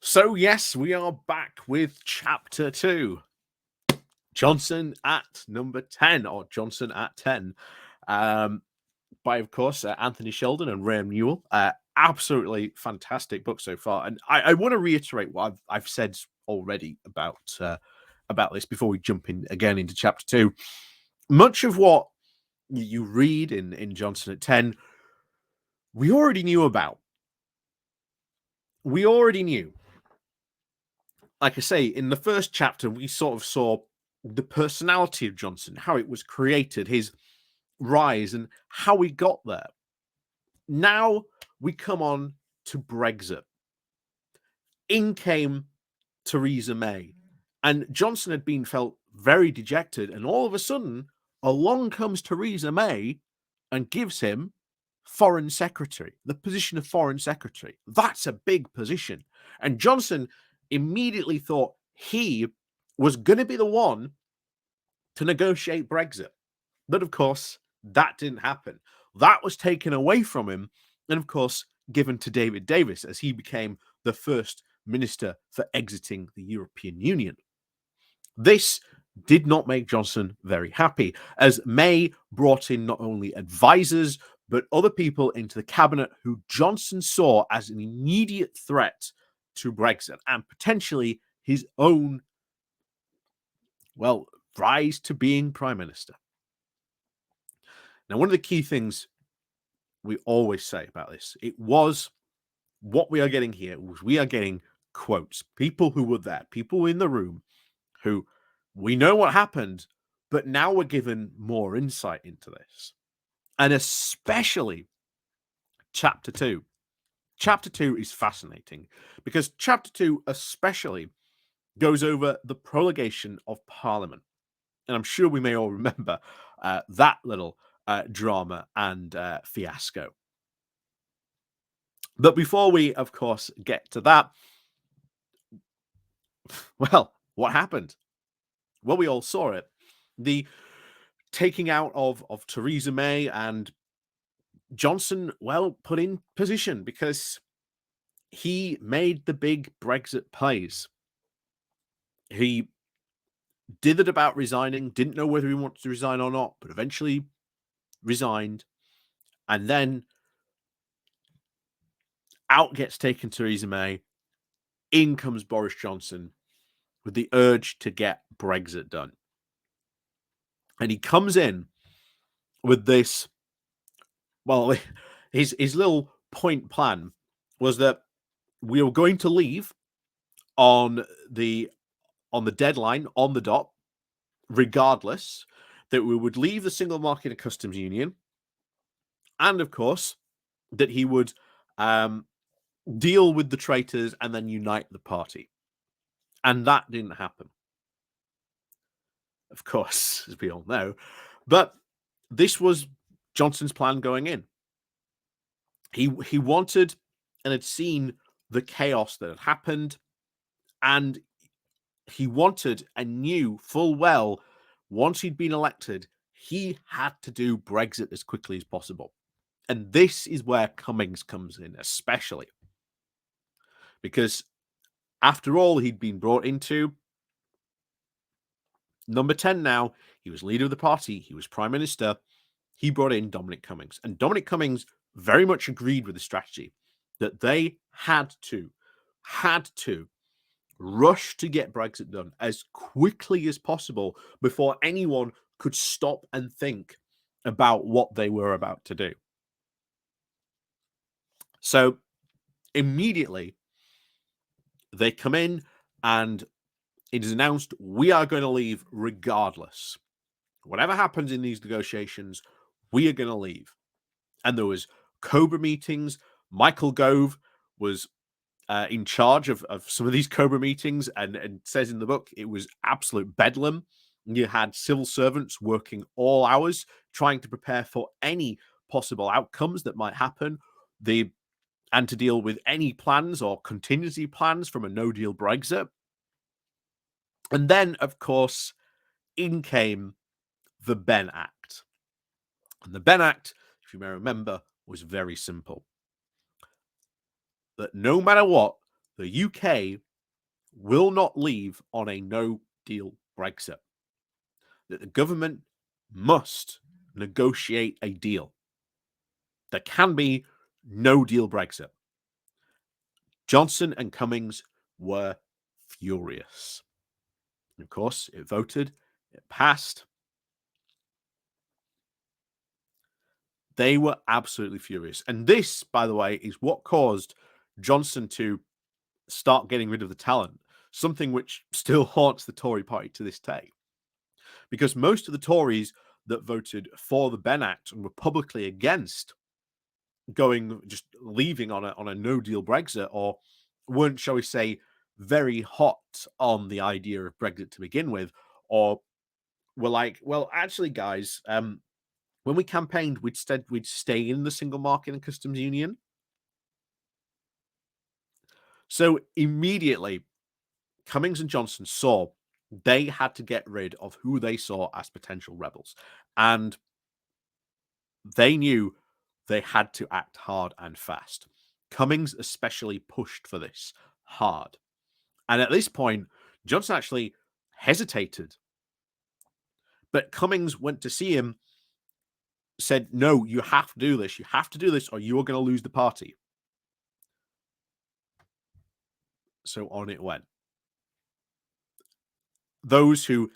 So, yes, we are back with chapter 2. Johnson at number 10, or Johnson at 10, by, of course, Anthony Sheldon and Graham Newell. Absolutely fantastic book so far. And I want to reiterate what I've said already about this before we jump in again into chapter 2. Much of what you read in Johnson at 10, we already knew about. We already knew. Like I say, in the first chapter, we sort of saw the personality of Johnson, how it was created, his rise, and how we got there. Now we come on to Brexit. In came Theresa May, and Johnson had been felt very dejected, and all of a sudden, along comes Theresa May and gives him Foreign Secretary, the position of Foreign Secretary. That's a big position. And Johnson immediately thought he was going to be the one to negotiate Brexit. But of course, that didn't happen. That was taken away from him and, of course, given to David Davis as he became the first minister for exiting the European Union. This did not make Johnson very happy, as May brought in not only advisors, but other people into the cabinet who Johnson saw as an immediate threat to Brexit and potentially his own, well, rise to being prime minister. Now, one of the key things we always say about this, it was what we are getting here was we are getting quotes, people who were there, people in the room who we know what happened, but now we're given more insight into this. And especially chapter 2. Chapter 2 is fascinating because chapter 2 especially goes over the prolongation of Parliament. And I'm sure we may all remember that little drama and fiasco. But before we, of course, get to that, well, what happened? Well, we all saw it. The taking out of Theresa May and Johnson, well, put in position because he made the big Brexit plays. He did it about resigning, didn't know whether he wanted to resign or not, but eventually resigned. And then out gets taken Theresa May. In comes Boris Johnson with the urge to get Brexit done. And he comes in with this, well, his little point plan was that we were going to leave on the deadline, on the dot, regardless, that we would leave the single market and customs union, and of course, that he would deal with the traitors and then unite the party. And that didn't happen, of course, as we all know. But this was Johnson's plan going in. He wanted and had seen the chaos that had happened, and he wanted and knew full well, once he'd been elected, he had to do Brexit as quickly as possible. And this is where Cummings comes in, especially. Because after all he'd been brought into, number 10 now, he was leader of the party, he was prime minister, he brought in Dominic Cummings. And Dominic Cummings very much agreed with the strategy that they had to rush to get Brexit done as quickly as possible before anyone could stop and think about what they were about to do. So immediately they come in and it is announced we are going to leave regardless. Whatever happens in these negotiations, we are going to leave. And there was Cobra meetings. Michael Gove was in charge of some of these Cobra meetings, and says in the book it was absolute bedlam. You had civil servants working all hours trying to prepare for any possible outcomes that might happen, and to deal with any plans or contingency plans from a no-deal Brexit. And then, of course, in came the Benn Act. And the Benn Act, if you may remember, was very simple. That no matter what, the UK will not leave on a no-deal Brexit. That the government must negotiate a deal. There can be no-deal Brexit. Johnson and Cummings were furious. Of course, it voted, it passed. They were absolutely furious. And this, by the way, is what caused Johnson to start getting rid of the talent, something which still haunts the Tory party to this day. Because most of the Tories that voted for the Benn Act and were publicly against just leaving on a no-deal Brexit, or weren't, shall we say, very hot on the idea of Brexit to begin with, or were like, well, actually, guys, when we campaigned, we'd stay in the single market and customs union. So immediately, Cummings and Johnson saw they had to get rid of who they saw as potential rebels. And they knew they had to act hard and fast. Cummings especially pushed for this hard. And at this point, Johnson actually hesitated. But Cummings went to see him, said, no, you have to do this. You have to do this or you are going to lose the party. So on it went. Those who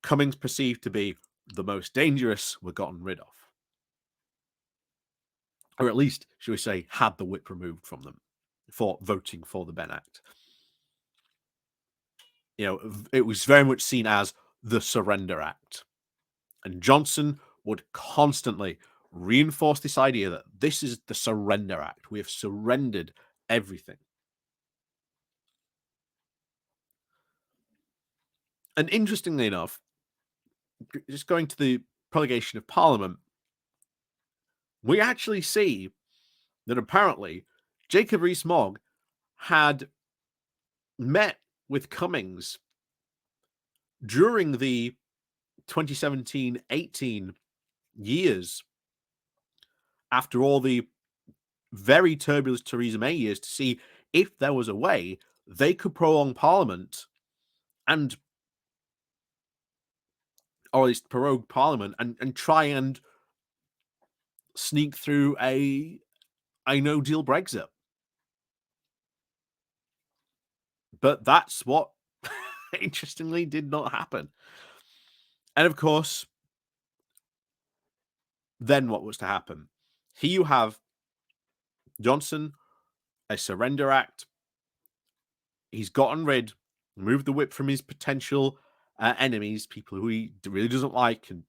Cummings perceived to be the most dangerous were gotten rid of. Or at least, should we say, had the whip removed from them for voting for the Benn Act. You know, it was very much seen as the Surrender Act. And Johnson would constantly reinforce this idea that this is the Surrender Act. We have surrendered everything. And interestingly enough, just going to the promulgation of Parliament, we actually see that apparently Jacob Rees-Mogg had met with Cummings during the 2017-18 years, after all the very turbulent Theresa May years, to see if there was a way they could prolong Parliament and, or at least prorogue Parliament and try and sneak through a no-deal Brexit. But that's what, interestingly, did not happen. And of course, then what was to happen? Here you have Johnson, a Surrender Act. He's gotten rid, removed the whip from his potential enemies, people who he really doesn't like. And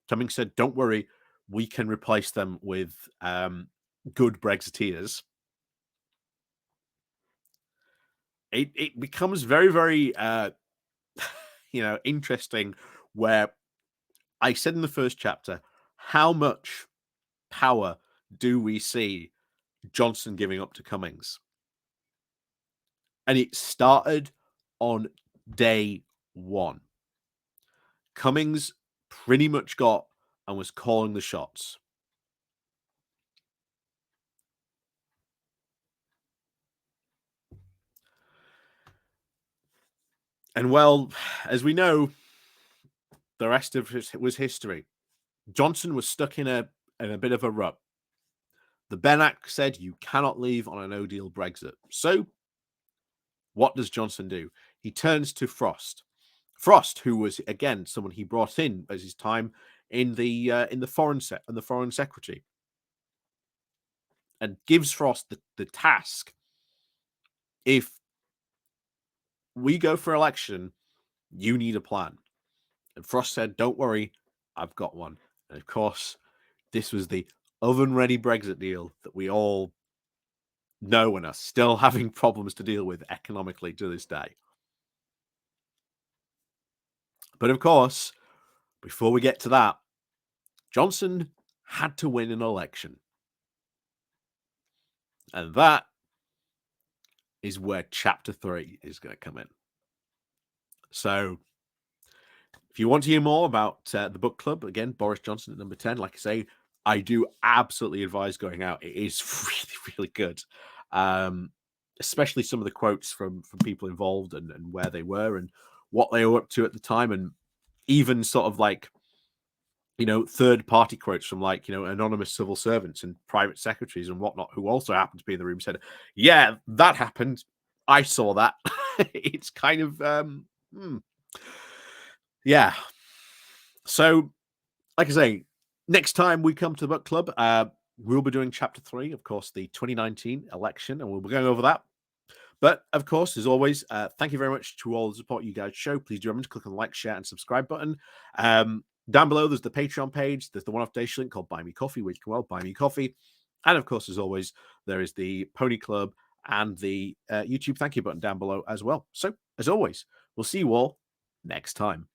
Cummings said, don't worry, we can replace them with good Brexiteers. It becomes very, very, interesting, where I said in the first chapter, how much power do we see Johnson giving up to Cummings? And it started on day one. Cummings pretty much got and was calling the shots. And well, as we know, the rest of it was history. Johnson was stuck in a bit of a rut. The Benn Act said you cannot leave on a no-deal Brexit. So what does Johnson do? He turns to Frost. Frost, who was again someone he brought in as his time in the foreign secretary, and gives Frost the task: if we go for election, you need a plan. And Frost said, don't worry, I've got one. And of course, this was the oven-ready Brexit deal that we all know and are still having problems to deal with economically to this day. But of course, before we get to that, Johnson had to win an election. And that is where chapter 3 is going to come in. So if you want to hear more about the book club, again, Boris Johnson at number 10, like I say, I do absolutely advise going out. It is really, really good. especially some of the quotes from people involved and where they were and what they were up to at the time, and even sort of like, you know, third party quotes from like, you know, anonymous civil servants and private secretaries and whatnot who also happened to be in the room said, yeah, that happened. I saw that. It's kind of yeah. So, like I say, next time we come to the book club, we'll be doing chapter 3, of course, the 2019 election, and we'll be going over that. But of course, as always, thank you very much to all the support you guys show. Please do remember to click on the like, share, and subscribe button. Down below, there's the Patreon page. There's the one-off day link called Buy Me Coffee, where you can buy me coffee. And of course, as always, there is the Pony Club and the YouTube thank you button down below as well. So, as always, we'll see you all next time.